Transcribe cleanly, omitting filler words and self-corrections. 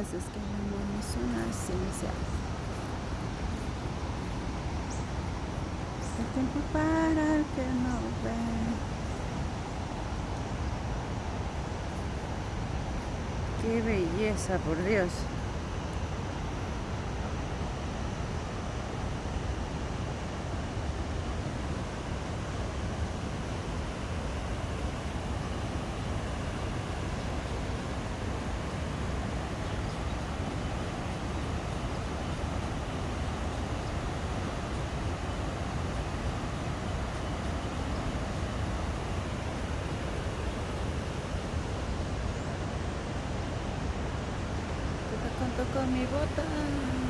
días es que no me suena esencial. El tiempo para el que no ve. Qué belleza, por Dios. Toco con mi bota.